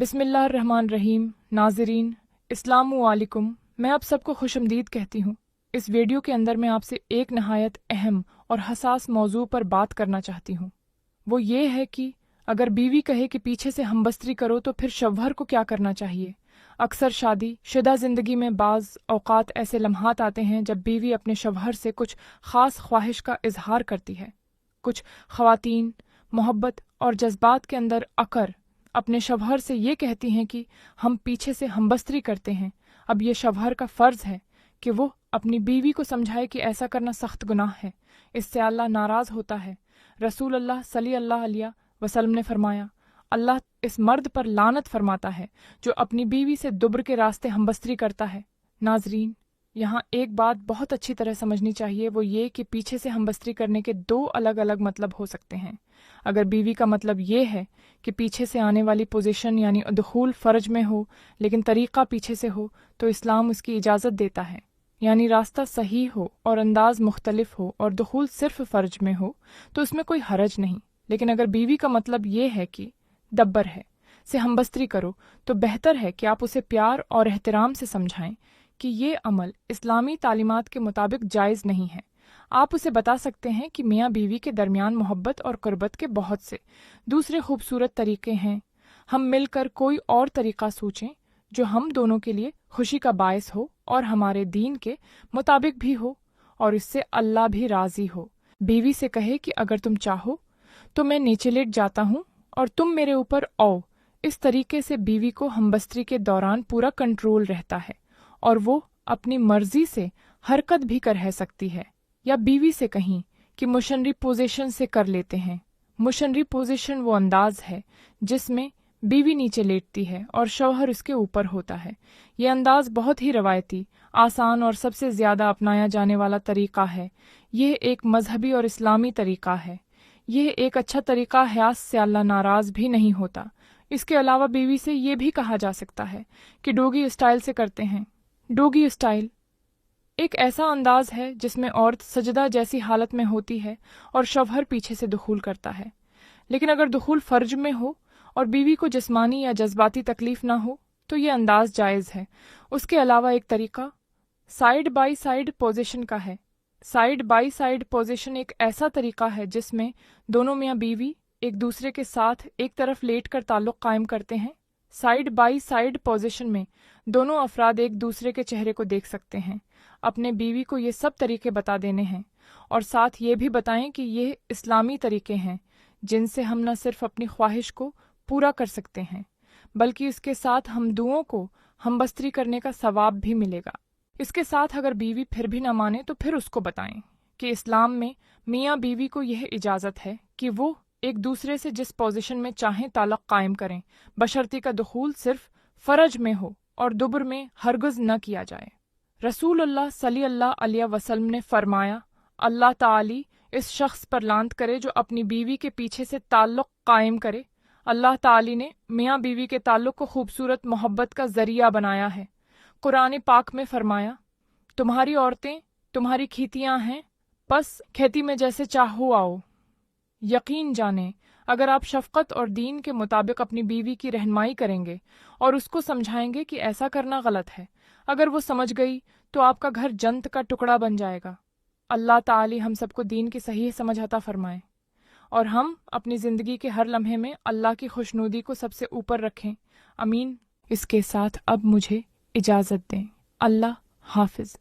बिस्मिल्लाहिर्रहमानिर्रहीम। नाज़रीन, अस्सलामु अलैकुम। मैं आप सबको खुशमदीद कहती हूँ। इस वीडियो के अंदर मैं आपसे एक नहायत अहम और हसास मौजू पर बात करना चाहती हूँ। वो ये है कि अगर बीवी कहे कि पीछे से हमबस्तरी करो तो फिर शौहर को क्या करना चाहिए। अक्सर शादी शुदा ज़िंदगी में बाज़ औक़ात ऐसे लम्हात आते हैं जब बीवी अपने शौहर से कुछ ख़ास ख्वाहिश का इजहार करती है। कुछ ख़वातीन मोहब्बत और जज्बात के अंदर अकर अपने शौहर से ये कहती हैं कि हम पीछे से हमबस्तरी करते हैं। अब ये शौहर का फ़र्ज़ है कि वो अपनी बीवी को समझाए कि ऐसा करना सख्त गुनाह है, इससे अल्लाह नाराज़ होता है। रसूल अल्लाह सल्लल्लाहु अलैहि वसल्लम ने फरमाया, अल्लाह इस मर्द पर लानत फरमाता है जो अपनी बीवी से दुब्र के रास्ते हमबस्तरी करता है। नाजरीन, यहाँ एक बात बहुत अच्छी तरह समझनी चाहिए, वो ये कि पीछे से हमबस्तरी करने के दो अलग अलग मतलब हो सकते हैं। अगर बीवी का मतलब ये है कि पीछे से आने वाली पोजीशन यानी दुखूल फ़र्ज में हो लेकिन तरीक़ा पीछे से हो तो इस्लाम उसकी इजाज़त देता है, यानी रास्ता सही हो और अंदाज मुख्तलिफ हो और दुखूल सिर्फ फ़र्ज में हो तो उसमें कोई हरज नहीं। लेकिन अगर बीवी का मतलब ये है कि दब्बर है से हमबस्तरी करो तो बेहतर है कि आप उसे प्यार और एहतराम से समझाएं कि ये अमल इस्लामी तालीमात के मुताबिक जायज़ नहीं है। आप उसे बता सकते हैं कि मियाँ बीवी के दरमियान मोहब्बत और कुर्बत के बहुत से दूसरे खूबसूरत तरीके हैं। हम मिलकर कोई और तरीक़ा सोचें जो हम दोनों के लिए खुशी का बायस हो और हमारे दीन के मुताबिक भी हो और इससे अल्लाह भी राज़ी हो। बीवी से कहे कि अगर तुम चाहो तो मैं नीचे लेट जाता हूँ और तुम मेरे ऊपर आओ। इस तरीके से बीवी को हमबस्तरी के दौरान पूरा कंट्रोल रहता है और वो अपनी मर्जी से हरकत भी कर रह सकती है। या बीवी से कहीं कि मुशर्री पोजीशन से कर लेते हैं। मुशर्री पोजीशन वो अंदाज है जिसमें बीवी नीचे लेटती है और शौहर उसके ऊपर होता है। ये अंदाज बहुत ही रवायती, आसान और सबसे ज़्यादा अपनाया जाने वाला तरीक़ा है। ये एक मजहबी और इस्लामी तरीक़ा है। यह एक अच्छा तरीक़ा हयास से अल्लाह नाराज़ भी नहीं होता। इसके अलावा बीवी से ये भी कहा जा सकता है कि डोगी स्टाइल से करते हैं। डोगी स्टाइल एक ऐसा अंदाज है जिसमें औरत सजदा जैसी हालत में होती है और शौहर पीछे से दुखूल करता है। लेकिन अगर दुखूल फ़र्ज में हो और बीवी को जिस्मानी या जज्बाती तकलीफ ना हो तो ये अंदाज जायज़ है। उसके अलावा एक तरीक़ा साइड बाई साइड पोजीशन का है। साइड बाई साइड पोजीशन एक ऐसा तरीक़ा है जिसमें दोनों मियाँ बीवी एक दूसरे के साथ एक तरफ लेट कर ताल्लुक़ कायम करते हैं। साइड बाई साइड पोजीशन में दोनों अफराद एक दूसरे के चेहरे को देख सकते हैं। अपने बीवी को ये सब तरीके बता देने हैं और साथ ये भी बताएं कि ये इस्लामी तरीके हैं जिनसे हम न सिर्फ अपनी ख्वाहिश को पूरा कर सकते हैं बल्कि इसके साथ हम दुओं को हमबस्तरी करने का सवाब भी मिलेगा। इसके साथ अगर बीवी फिर भी न माने तो फिर उसको बताएं कि इस्लाम में मियाँ बीवी को यह इजाज़त है कि वो एक दूसरे से जिस पोजीशन में चाहें ताल्लुक़ कायम करें, बशर्ते का दुखूल सिर्फ फ़र्ज में हो और दुब्र में हरगिज़ न किया जाए। रसूल अल्लाह सल्लल्लाहु अलैहि वसल्लम ने फरमाया, अल्लाह ताली इस शख्स पर लानत करे जो अपनी बीवी के पीछे से ताल्लुक़ कायम करे। अल्लाह ताली ने मियाँ बीवी के ताल्लुक़ को खूबसूरत मोहब्बत का ज़रिया बनाया है। कुरान पाक में फरमाया, तुम्हारी औरतें तुम्हारी खीतियाँ हैं, बस खेती में जैसे चाहो आओ। यकीन जाने अगर आप शफ़क़त और दीन के मुताबिक अपनी बीवी की रहनुमाई करेंगे और उसको समझाएंगे कि ऐसा करना गलत है, अगर वो समझ गई तो आपका घर जन्नत का टुकड़ा बन जाएगा। अल्लाह ताली हम सबको दीन की सही समझ अता फरमाए और हम अपनी ज़िंदगी के हर लम्हे में अल्लाह की खुशनुदी को सबसे ऊपर रखें। अमीन। इसके साथ अब मुझे इजाज़त दें। अल्लाह हाफ़िज़।